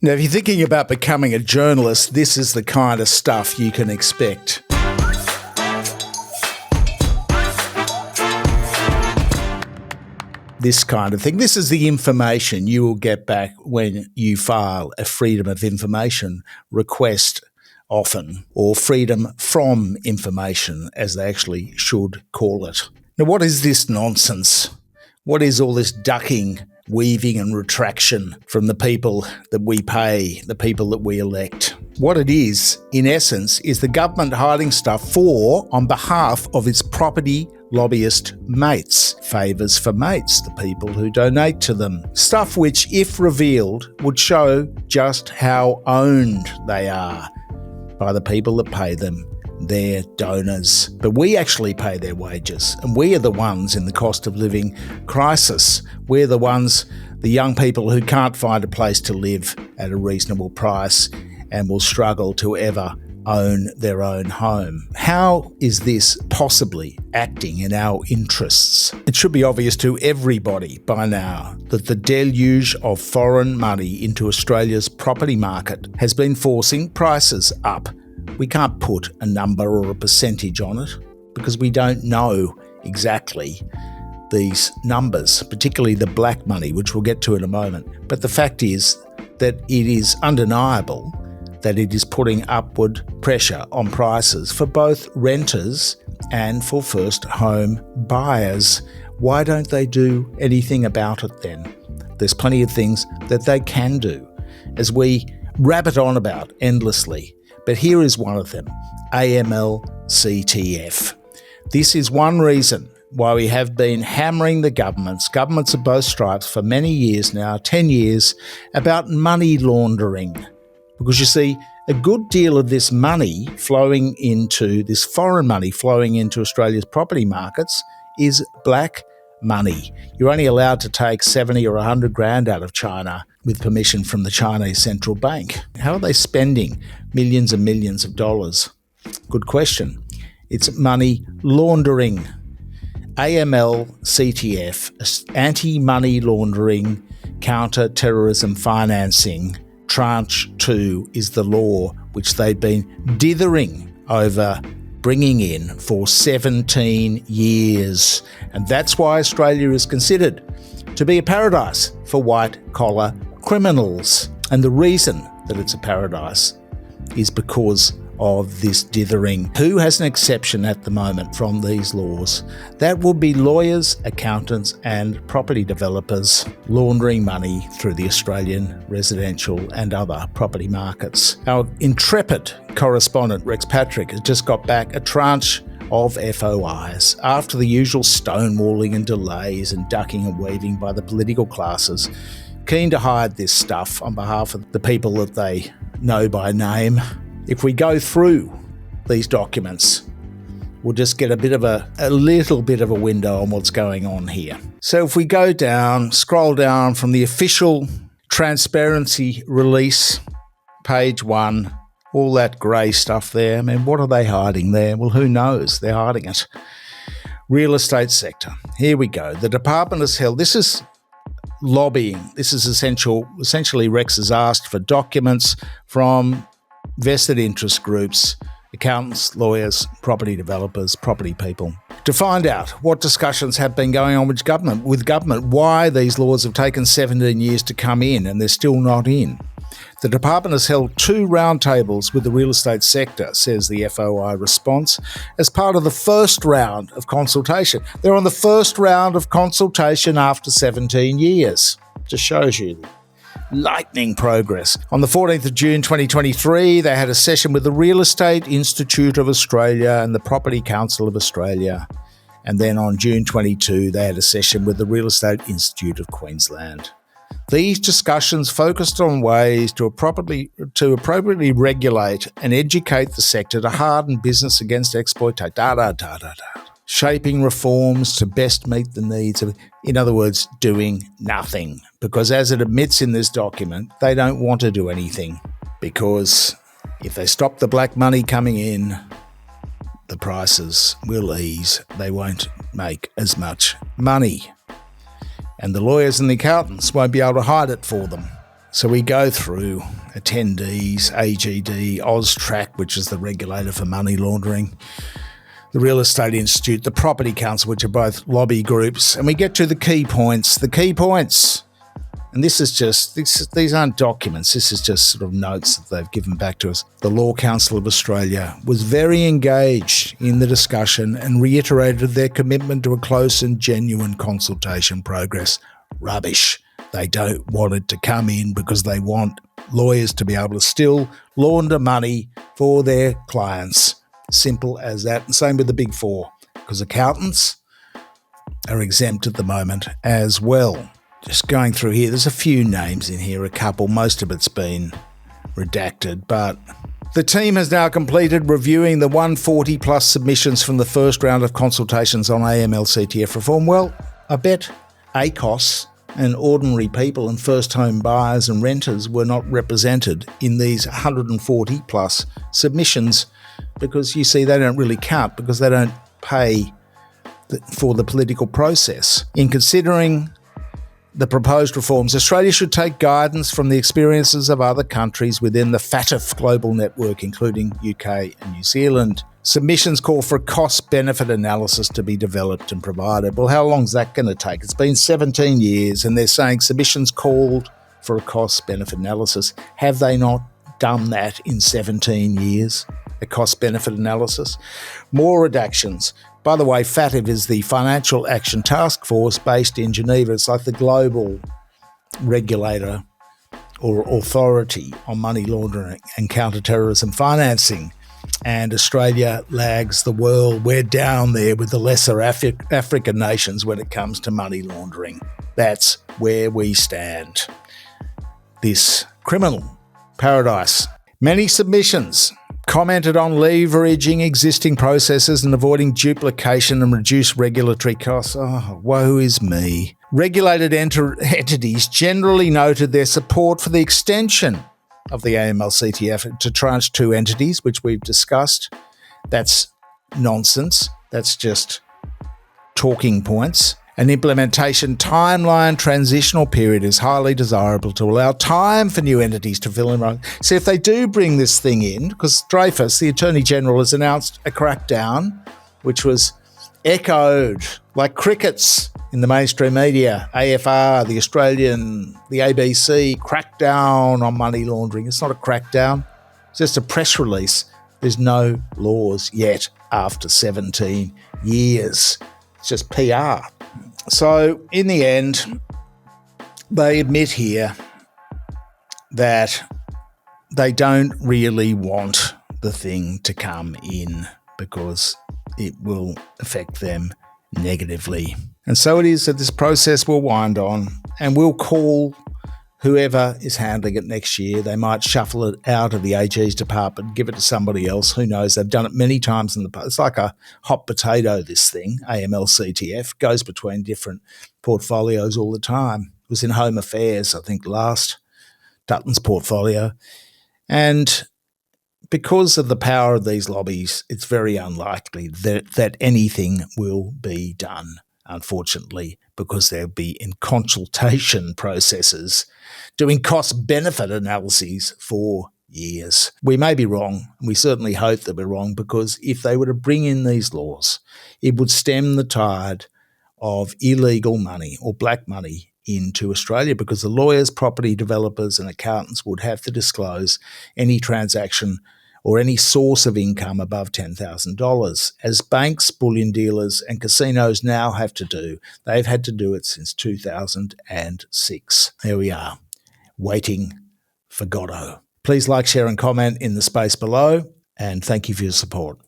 Now, if you're thinking about becoming a journalist, this is the kind of stuff you can expect. This kind of thing. This is the information you will get back when you file a Freedom of Information request often, or Freedom from Information, as they actually should call it. Now, what is this nonsense? What is all this ducking, weaving and retraction from the people that we pay, the people that we elect? What it is, in essence, is the government hiding stuff on behalf of its property lobbyist mates. Favours for mates, the people who donate to them. Stuff which, if revealed, would show just how owned they are by the people that pay them, their donors. But we actually pay their wages, and we are the ones in the cost of living crisis. We're the ones, the young people who can't find a place to live at a reasonable price and will struggle to ever own their own home. How is this possibly acting in our interests? It should be obvious to everybody by now that the deluge of foreign money into Australia's property market has been forcing prices up. We can't put a number or a percentage on it because we don't know exactly these numbers, particularly the black money, which we'll get to in a moment. But the fact is that it is undeniable that it is putting upward pressure on prices for both renters and for first home buyers. Why don't they do anything about it then? There's plenty of things that they can do, as we rabbit on about endlessly. But here is one of them, AML-CTF. This is one reason why we have been hammering the governments of both stripes for many years now, 10 years, about money laundering. Because you see, a good deal of this money flowing into, this foreign money flowing into Australia's property markets is black money. You're only allowed to take 70 or 100 grand out of China with permission from the Chinese central bank. How are they spending millions and millions of dollars? Good question. It's money laundering. AML-CTF, anti-money laundering, counter-terrorism financing. Tranche 2 is the law which they've been dithering over bringing in for 17 years. And that's why Australia is considered to be a paradise for white-collar criminals. And the reason that it's a paradise is because of this dithering. Who has an exception at the moment from these laws? That would be lawyers, accountants and property developers laundering money through the Australian residential and other property markets. Our intrepid correspondent Rex Patrick has just got back a tranche of FOIs after the usual stonewalling and delays and ducking and weaving by the political classes, keen to hide this stuff on behalf of the people that they know by name. If we go through these documents, we'll just get a little bit of a window on what's going on here. So if we go down, scroll down from the official transparency release, page 1, all that grey stuff there. I mean, what are they hiding there? Well, who knows? They're hiding it. Real estate sector. Here we go. The department has held, this is lobbying. This is essentially Rex has asked for documents from vested interest groups, accountants, lawyers, property developers, property people, to find out what discussions have been going on with government, why these laws have taken 17 years to come in and they're still not in. The department has held 2 roundtables with the real estate sector, says the FOI response, as part of the first round of consultation. They're on the first round of consultation after 17 years. Just shows you lightning progress. On the 14th of June 2023, they had a session with the Real Estate Institute of Australia and the Property Council of Australia. And then on June 22, they had a session with the Real Estate Institute of Queensland. These discussions focused on ways to appropriately regulate and educate the sector to harden business against exploitation. Shaping reforms to best meet the needs of, in other words, doing nothing. Because as it admits in this document, they don't want to do anything. Because if they stop the black money coming in, the prices will ease. They won't make as much money. And the lawyers and the accountants won't be able to hide it for them. So we go through attendees, AGD, AUSTRAC, which is the regulator for money laundering, the Real Estate Institute, the Property Council, which are both lobby groups, and we get to the key points. The key points, and these aren't documents, this is just sort of notes that they've given back to us. The Law Council of Australia was very engaged in the discussion and reiterated their commitment to a close and genuine consultation progress. Rubbish. They don't want it to come in because they want lawyers to be able to still launder money for their clients. Simple as that. And same with the Big Four, because accountants are exempt at the moment as well. Just going through here, there's a few names in here, a couple. Most of it's been redacted, but the team has now completed reviewing the 140 plus submissions from the first round of consultations on AML-CTF reform. Well, I bet ACOS and ordinary people and first home buyers and renters were not represented in these 140 plus submissions, because you see they don't really count because they don't pay for the political process. In considering the proposed reforms, Australia should take guidance from the experiences of other countries within the FATF global network, including UK and New Zealand. Submissions call for a cost-benefit analysis to be developed and provided. Well, how long is that going to take? It's been 17 years and they're saying submissions called for a cost-benefit analysis. Have they not done that in 17 years? A cost-benefit analysis? More redactions. By the way, FATF is the Financial Action Task Force based in Geneva. It's like the global regulator or authority on money laundering and counter-terrorism financing. And Australia lags the world. We're down there with the lesser African nations when it comes to money laundering. That's where we stand. This criminal paradise. Many submissions commented on leveraging existing processes and avoiding duplication and reduce regulatory costs. Oh, woe is me. Regulated entities generally noted their support for the extension of the AML-CTF to tranche 2 entities, which we've discussed. That's nonsense. That's just talking points. An implementation timeline transitional period is highly desirable to allow time for new entities to fill in. So if they do bring this thing in, because Dreyfus, the Attorney General, has announced a crackdown, which was echoed like crickets in the mainstream media. AFR, the Australian, the ABC, crackdown on money laundering. It's not a crackdown. It's just a press release. There's no laws yet after 17 years. It's just PR. So in the end, they admit here that they don't really want the thing to come in because it will affect them negatively. And so it is that this process will wind on, and we'll call whoever is handling it next year. They might shuffle it out of the AG's department, give it to somebody else. Who knows? They've done it many times in the past. It's like a hot potato, this thing, AML-CTF, goes between different portfolios all the time. It was in Home Affairs, I think, last, Dutton's portfolio. And because of the power of these lobbies, it's very unlikely that anything will be done, unfortunately, because they'll be in consultation processes doing cost-benefit analyses for years. We may be wrong, and we certainly hope that we're wrong, because if they were to bring in these laws, it would stem the tide of illegal money or black money into Australia, because the lawyers, property developers and accountants would have to disclose any transaction or any source of income above $10,000, as banks, bullion dealers and casinos now have to do. They've had to do it since 2006. There we are, waiting for Godot. Please like, share and comment in the space below, and thank you for your support.